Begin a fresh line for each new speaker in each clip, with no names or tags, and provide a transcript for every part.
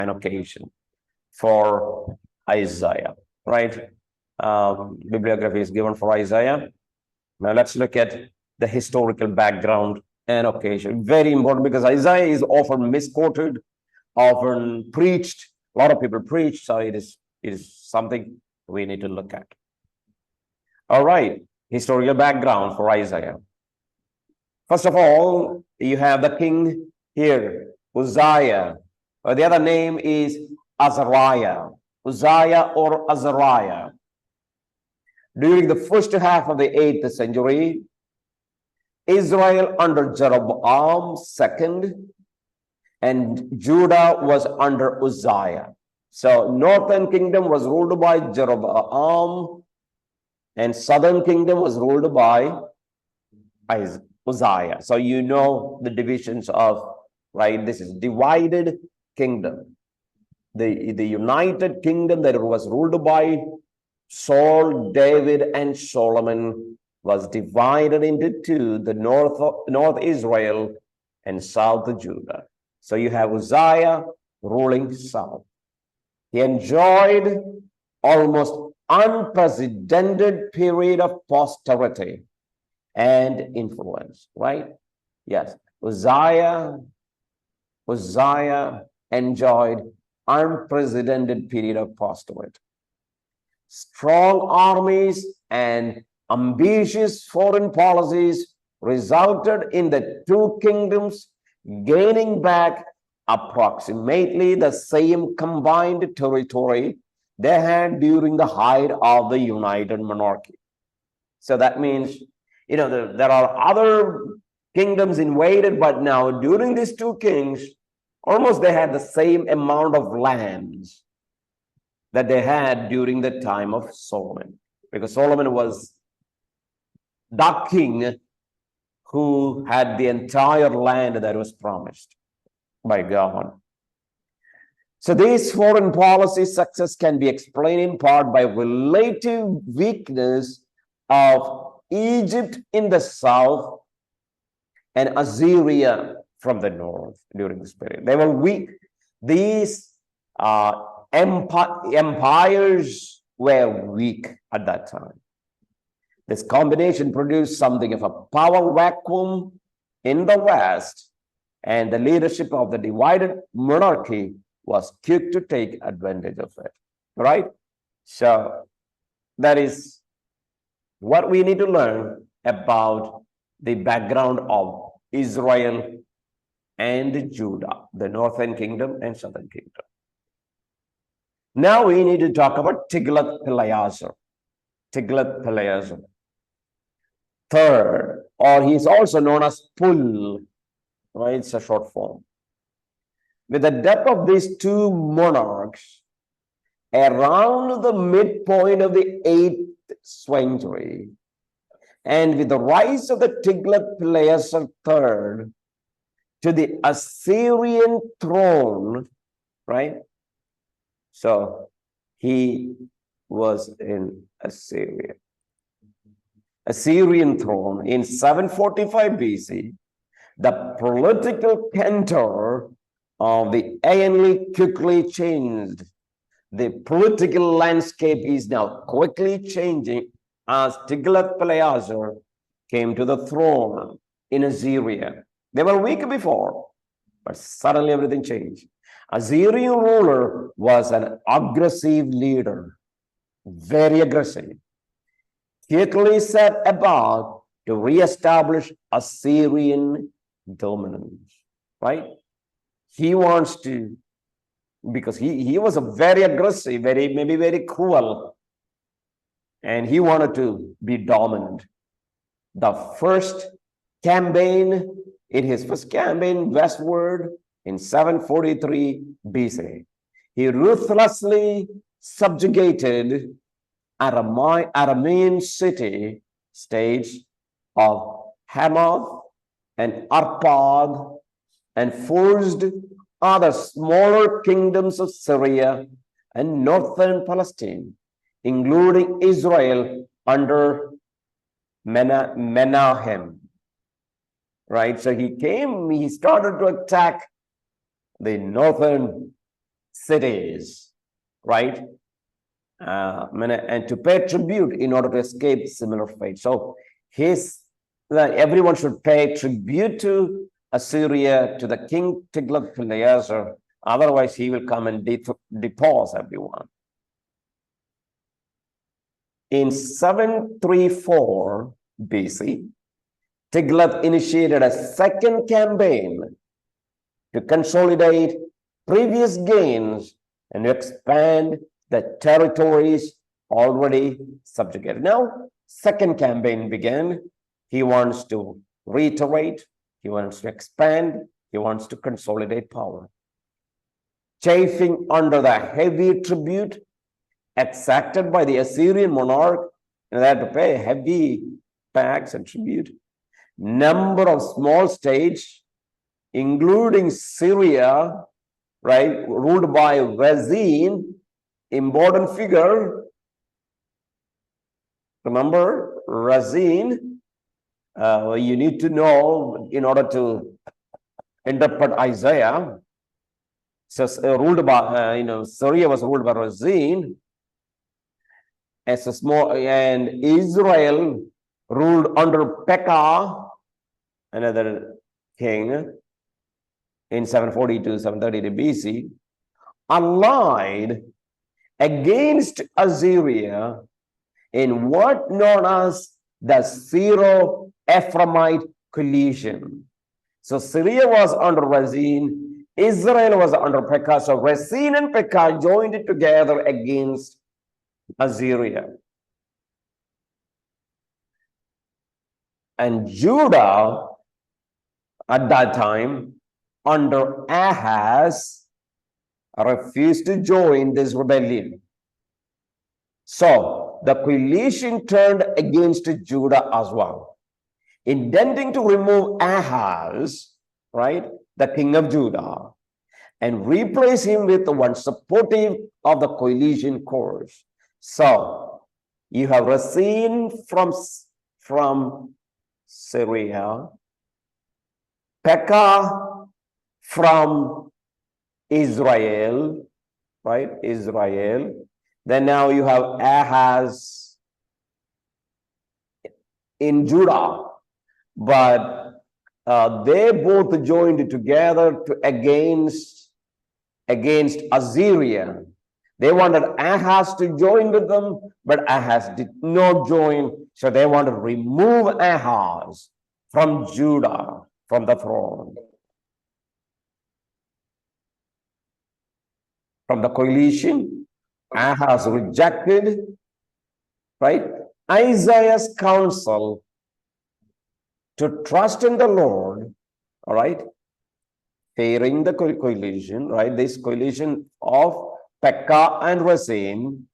an occasion for Isaiah, right? Bibliography is given for Isaiah. Now let's look at the historical background and occasion. Very important, because Isaiah is often misquoted, often preached. A lot of people preach, so it is something we need to look at. All right, historical background for Isaiah. First of all, you have the king here, Uzziah, or the other name is Azariah, Uzziah or Azariah. During the first half of the 8th century, Israel under Jeroboam II and Judah was under Uzziah. So northern kingdom was ruled by Jeroboam and southern kingdom was ruled by Uzziah. So you know the divisions of, right? This is divided kingdom. The united kingdom that was ruled by Saul, David, and Solomon was divided into two, the north Israel and south Judah. So you have Uzziah ruling south. He enjoyed almost unprecedented period of posterity and influence, right? Yes, Uzziah enjoyed unprecedented period of posterity. Strong armies and ambitious foreign policies resulted in the two kingdoms gaining back approximately the same combined territory they had during the height of the united monarchy. So that means, you know, there are other kingdoms invaded, but now during these two kings, almost they had the same amount of lands that they had during the time of Solomon, because Solomon was the king who had the entire land that was promised by God. So this foreign policy success can be explained in part by relative weakness of Egypt in the south and Assyria from the north during this period. They were weak. These empires were weak at that time. This combination produced something of a power vacuum in the West, and the leadership of the divided monarchy was quick to take advantage of it, right? So that is what we need to learn about the background of Israel and Judah, the northern kingdom and southern kingdom. Now we need to talk about Tiglath-Pileser. Tiglath-Pileser III, or he is also known as Pul, right? It's a short form. With the death of these two monarchs around the midpoint of the 8th century, and with the rise of the Tiglath-Pileser III to the Assyrian throne, right? So he was in Assyrian throne in 745 BC. The political canter of the ANL quickly changed. The political landscape is now quickly changing as Tiglath-Pileser came to the throne in Assyria. They were weak before, but suddenly everything changed. Assyrian ruler was an aggressive leader, very aggressive. Quickly set about to reestablish Assyrian dominance, right? He wants to, because he was a very aggressive, maybe very cruel, and he wanted to be dominant. The first campaign, in his first campaign westward in 743 BC, he ruthlessly subjugated Aramean city states of Hamath and Arpad, and forced other smaller kingdoms of Syria and northern Palestine, including Israel under Menahem. Right? So he started to attack the northern cities, right? And to pay tribute in order to escape similar fate. So everyone should pay tribute to Assyria, to the king Tiglath-Pileser. Otherwise, he will come and depose everyone. In 734 BC, Tiglath initiated a second campaign to consolidate previous gains and expand the territories already subjugated. Now, second campaign began. He wants to reiterate, he wants to expand, he wants to consolidate power. Chafing under the heavy tribute exacted by the Assyrian monarch, and they had to pay heavy tax and tribute. Number of small states, including Syria, right, ruled by Rezin, important figure. Remember Rezin? You need to know in order to interpret Isaiah. So ruled by, Syria was ruled by Rezin as a small, and Israel ruled under Pekah, another king, in 742, 732 BC, allied against Assyria in what known as the Syro-Ephraimite coalition. So Syria was under Rezin, Israel was under Pekah. So Rezin and Pekah joined together against Assyria. And Judah, at that time, under Ahaz, refused to join this rebellion. So the coalition turned against Judah as well, intending to remove Ahaz, right, the king of Judah, and replace him with one supportive of the coalition course. So you have Rezin from Syria, Pekah from Israel, right? Israel. Then now you have Ahaz in Judah, but they both joined together against Assyria. They wanted Ahaz to join with them, but Ahaz did not join. So they wanted to remove Ahaz from Judah, from the throne, from the coalition. Ahaz rejected, right, Isaiah's counsel to trust in the Lord, all right, fearing the coalition, right, this coalition of Pekah and Rezin.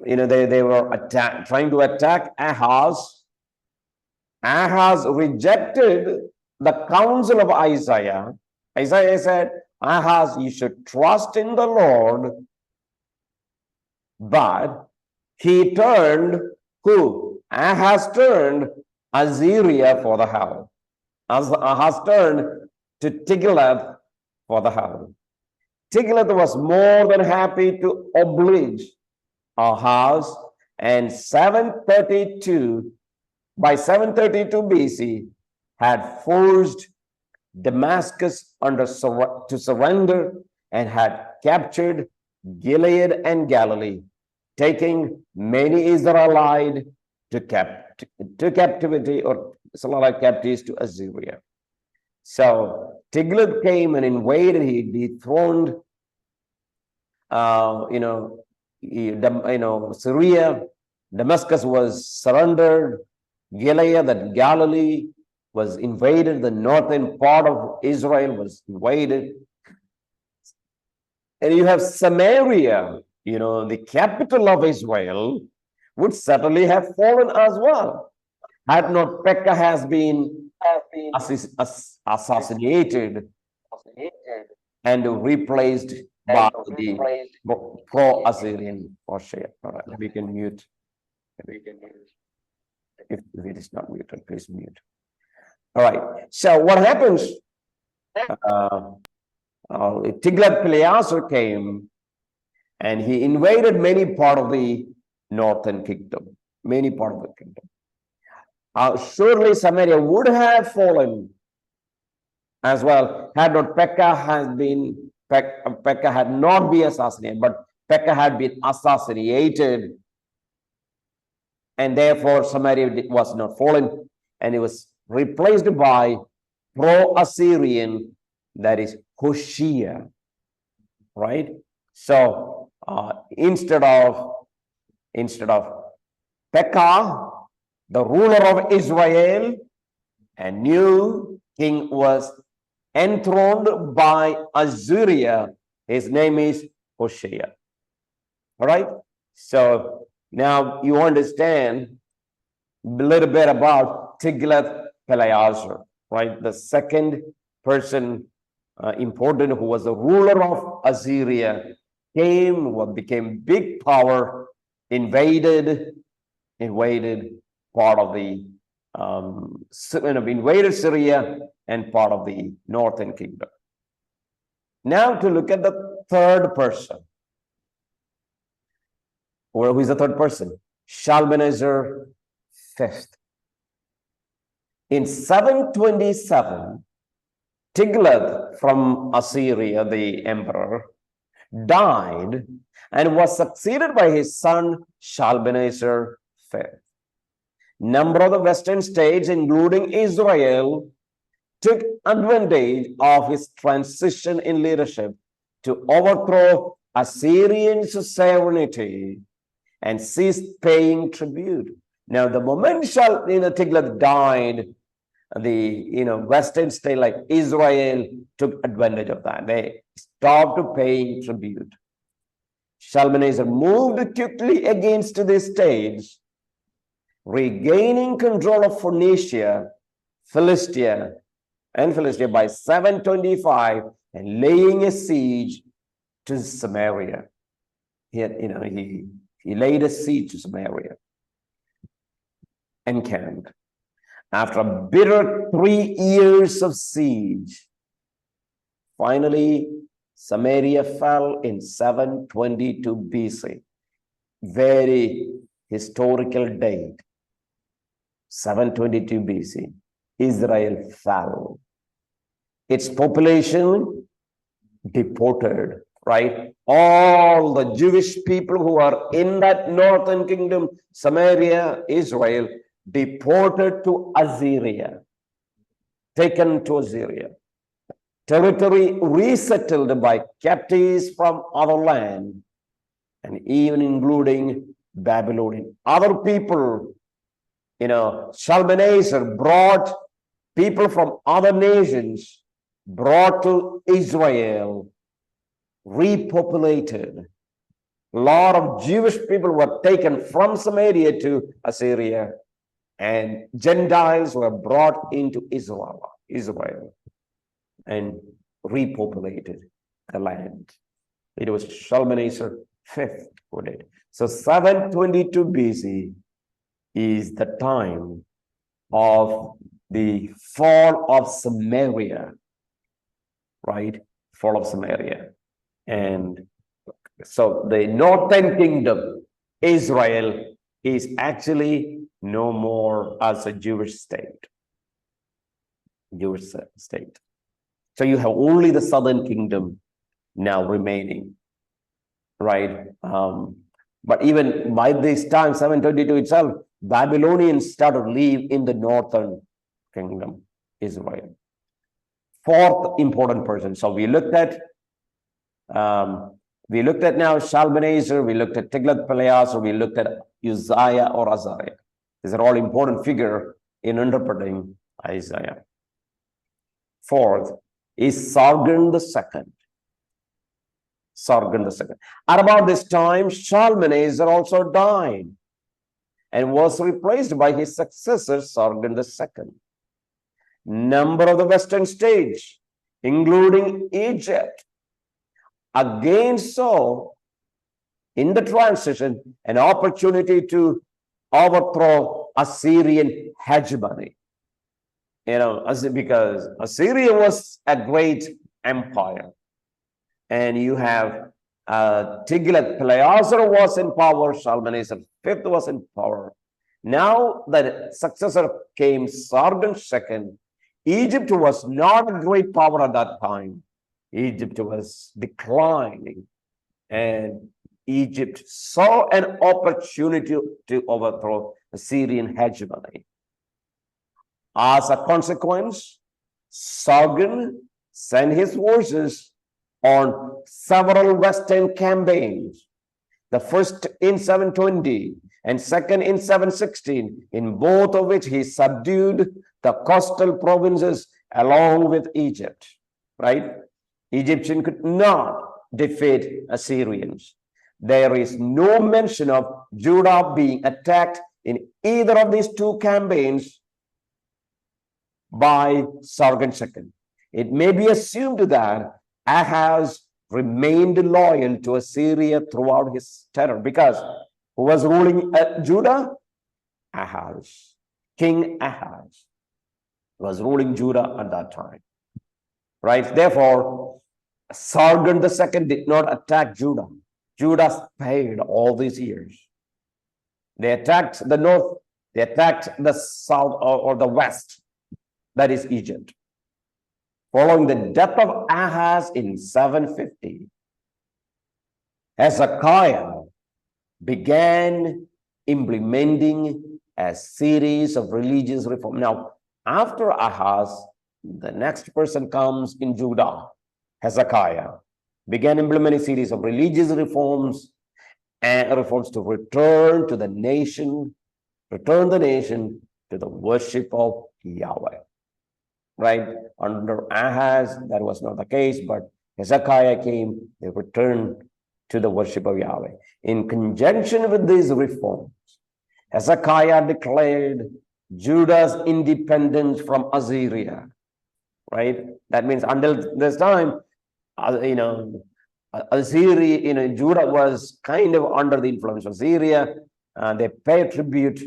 They were trying to attack Ahaz. Ahaz rejected the counsel of Isaiah. Isaiah said, Ahaz, you should trust in the Lord. But he turned, who? Ahaz turned Assyria for the help. Ahaz turned to Tiglath for the help. Tiglath was more than happy to oblige Ahaz, and by 732 BC, had forced Damascus to surrender and had captured Gilead and Galilee, taking many Israelites to captivity, or Israelite captives to Assyria. So Tiglath came and invaded. He dethroned, Syria. Damascus was surrendered. Gilead, that Galilee, was invaded. The northern part of Israel was invaded. And you have Samaria, the capital of Israel, would certainly have fallen as well, had not Pekah has been assassinated and replaced by the pro-Assyrian Hoshea. All right, we can mute. If it is not muted, please mute. All right. So what happens? Tiglath-Pileser came and he invaded many part of the northern kingdom, many part of the kingdom. Surely Samaria would have fallen as well had not Pekah had not been assassinated, but Pekah had been assassinated, and therefore Samaria was not fallen, and it was replaced by pro-Assyrian, that is Hoshea, right? So instead of Pekah, the ruler of Israel, a new king was enthroned by Assyria. His name is Hoshea. All right. So now you understand a little bit about Tiglath-Pileser, right? The second person important who was the ruler of Assyria came, became big power, invaded part of the invaded Syria and part of the northern kingdom. Now to look at the third person. Who is the third person? Shalmaneser fifth. In 727, Tiglath from Assyria, the emperor, died and was succeeded by his son Shalmaneser fifth. Number of the western states, including Israel, took advantage of his transition in leadership to overthrow Assyrian sovereignty and cease paying tribute. Now, the moment Tiglath died, the western state like Israel took advantage of that. They stopped paying tribute. Shalmaneser moved quickly against these states, regaining control of Phoenicia, Philistia by 725 and laying a siege to Samaria. He laid a siege to Samaria, encamped. After a bitter 3 years of siege, finally Samaria fell in 722 BC. Very historical date. 722 BC. Israel fell. Its population deported, right? All the Jewish people who are in that northern kingdom, Samaria, Israel, deported to Assyria, taken to Assyria. Territory resettled by captives from other land, and even including Babylonian. Other people, Shalmaneser brought people from other nations, brought to Israel, repopulated. A lot of Jewish people were taken from Samaria to Assyria, and Gentiles were brought into Israel and repopulated the land. It was Shalmaneser fifth who did. So 722 BC is the time of the fall of Samaria, right? Fall of Samaria. And so the northern kingdom, Israel, is actually no more as a Jewish state. So you have only the southern kingdom now remaining, right? But even by this time, 722 itself, Babylonians started to live in the northern kingdom, Israel. Fourth important person. So we looked at now Shalmaneser, we looked at Tiglath-Pileser, we looked at Uzziah or Azariah. These are all important figures in interpreting Isaiah. Fourth is Sargon II. Sargon II. At about this time, Shalmaneser also died and was replaced by his successor, Sargon II. Number of the western states, including Egypt, again saw in the transition an opportunity to overthrow Assyrian hegemony. Because Assyria was a great empire. and you have Tiglath-Pileser was in power, Shalmaneser V was in power. Now the successor came, Sargon II. Egypt was not a great power at that time. Egypt was declining, and Egypt saw an opportunity to overthrow the Syrian hegemony. As a consequence, Sargon sent his forces on several Western campaigns. The first in 720 and second in 716, in both of which he subdued the coastal provinces along with Egypt, right? Egyptians could not defeat Assyrians. There is no mention of Judah being attacked in either of these two campaigns by Sargon II. It may be assumed that Ahaz remained loyal to Assyria throughout his terror, because who was ruling Judah? Ahaz. King Ahaz was ruling Judah at that time, right? Therefore, Sargon II did not attack Judah. Judah spared all these years. They attacked the north, they attacked the south or the west, that is Egypt. Following the death of Ahaz in 750, Hezekiah began implementing a series of religious reforms. Now, after Ahaz, the next person comes in Judah, Hezekiah, began implementing a series of religious reforms and reforms to return the nation to the worship of Yahweh. Right? Under Ahaz, that was not the case, but Hezekiah came, they returned to the worship of Yahweh. In conjunction with these reforms, Hezekiah declared Judah's independence from Assyria. Right? That means until this time, Assyria, Judah was kind of under the influence of Assyria. They paid tribute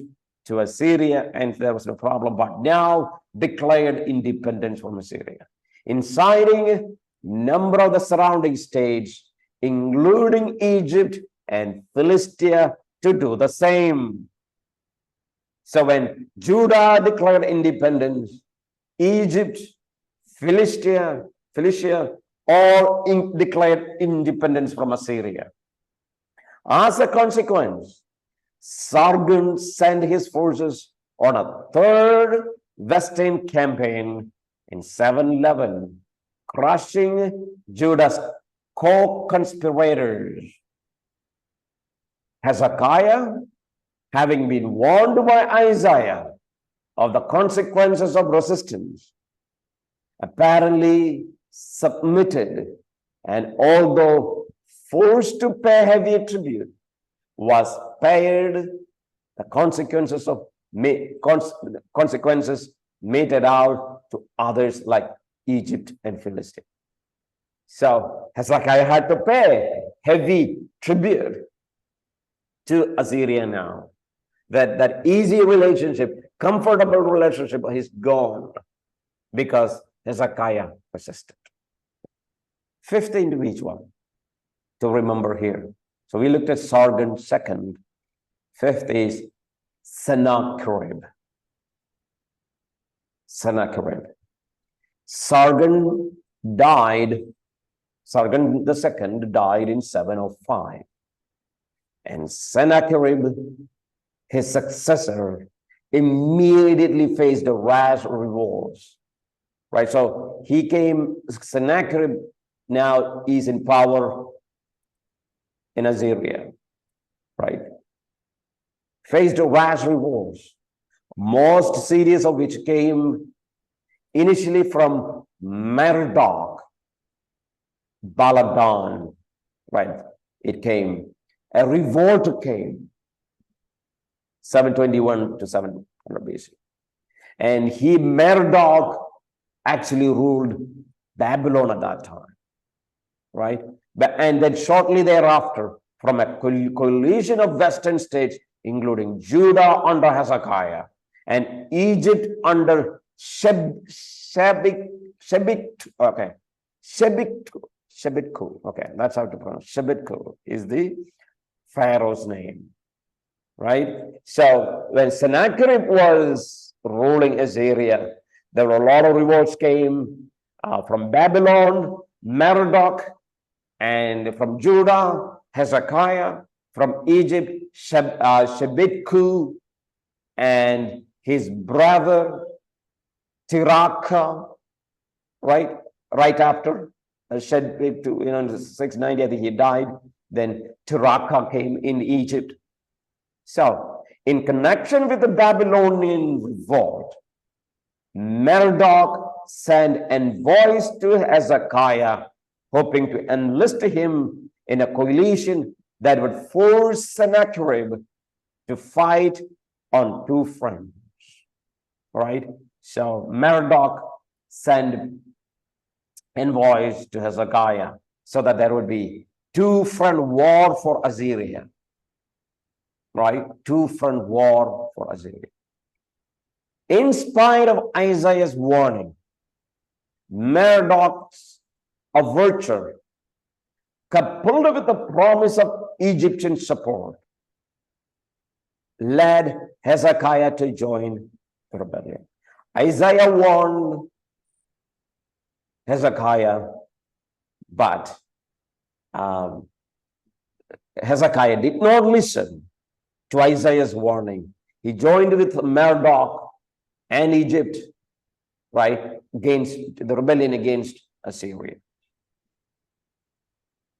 to Assyria, and there was no problem. But now declared independence from Assyria, inciting number of the surrounding states, including Egypt and Philistia, to do the same. So when Judah declared independence, Egypt, Philistia all declared independence from Assyria. As a consequence, Sargon sent his forces on a third Western campaign in 711, crushing Judah's co-conspirators. Hezekiah, having been warned by Isaiah of the consequences of resistance, apparently submitted, and although forced to pay heavy tribute, was spared the consequences meted out to others like Egypt and Philistia. So Hezekiah had to pay heavy tribute to Assyria now. That easy relationship, comfortable relationship is gone because Hezekiah persisted. Fifth individual to remember here. So we looked at Sargon II. Fifth is Sennacherib. Sennacherib. Sargon II died in 705. And Sennacherib, his successor, immediately faced a rash revolt. Right, so he came, Sennacherib now is in power in Assyria, right? Faced a rash revolt, most serious of which came initially from Merodach, Baladan, right? A revolt came, 721 to 700 BC. And Merodach actually ruled Babylon at that time, right? And then shortly thereafter, from a coalition of Western states, including Judah under Hezekiah and Egypt under Shebitku Shebitku. Okay, that's how to pronounce. Shebitku is the Pharaoh's name, right? So when Sennacherib was ruling Assyria, there were a lot of revolts came from Babylon, Merodach, and from Judah, Hezekiah, from Egypt, Shebitku, and his brother Tiraka, right? Right after Shebitku, in 690, I think he died. Then Tiraka came in Egypt. So, in connection with the Babylonian revolt, Merodach sent envoys to Hezekiah, hoping to enlist him in a coalition that would force Sennacherib to fight on two fronts. Right? So Merodach sent envoys to Hezekiah so that there would be two-front war for Assyria. Right? Two-front war for Assyria. In spite of Isaiah's warning, Merodach's overture, coupled with the promise of Egyptian support, led Hezekiah to join the rebellion. Isaiah warned Hezekiah, but Hezekiah did not listen to Isaiah's warning. He joined with Merodach and Egypt, right, against the rebellion against Assyria.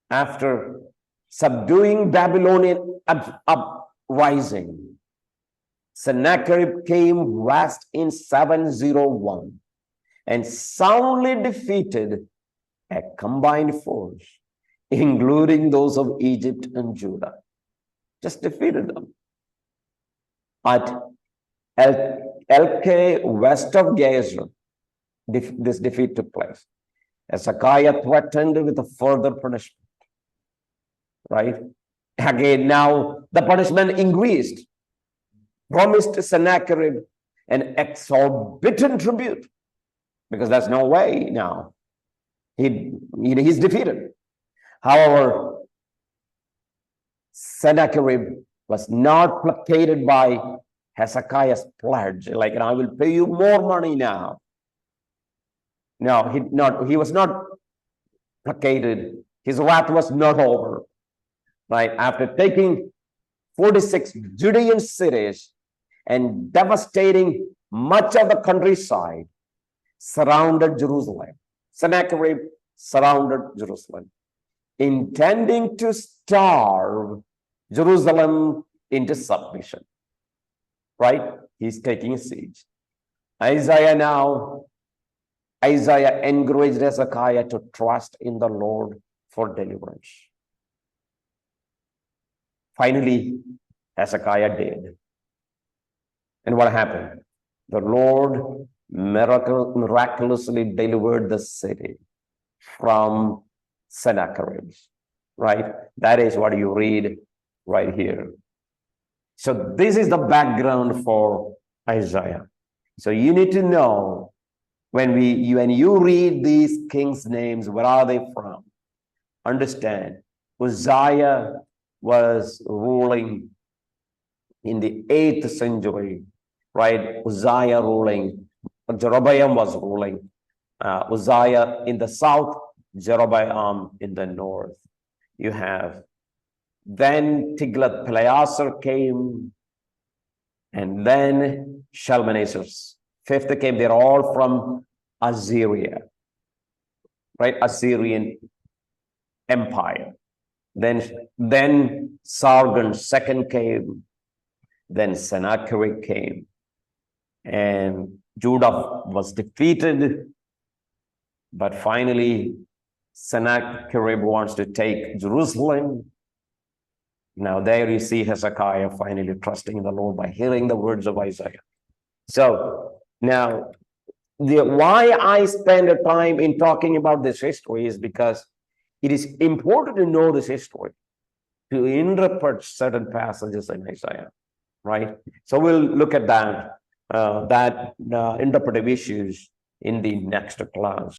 After subduing Babylonian uprising, Sennacherib came west in 701 and soundly defeated a combined force, including those of Egypt and Judah. Just defeated them. At Elkeh, west of Gazer, this defeat took place. Hezekiah threatened with a further punishment. Right? Again, now the punishment increased. Promised Sennacherib an exorbitant tribute, because there's no way now. He's defeated. However, Sennacherib was not placated by Hezekiah's pledge, like, and I will pay you more money now. No, he was not placated. His wrath was not over. Right? After taking 46 Judean cities and devastating much of the countryside, surrounded Jerusalem. Sennacherib surrounded Jerusalem, intending to starve Jerusalem into submission. Right? He's taking a siege. Isaiah encouraged Hezekiah to trust in the Lord for deliverance. Finally, Hezekiah did. And what happened? The Lord miraculously delivered the city from Sennacherib. Right? That is what you read right here. So this is the background for Isaiah. So you need to know when you read these kings' names, where are they from? Understand, Uzziah was ruling in the 8th century, right? Uzziah ruling, Jeroboam was ruling. Uzziah in the south, Jeroboam in the north. You have then Tiglath-Pileser came, and then Shalmaneser's fifth came. They're all from Assyria, right? Assyrian Empire. Then Sargon II came. Then Sennacherib came, and Judah was defeated. But finally, Sennacherib wants to take Jerusalem. Now there you see Hezekiah finally trusting in the Lord by hearing the words of Isaiah. So now, why I spend a time in talking about this history is because it is important to know this history to interpret certain passages in Isaiah, right? So we'll look at that interpretive issues in the next class.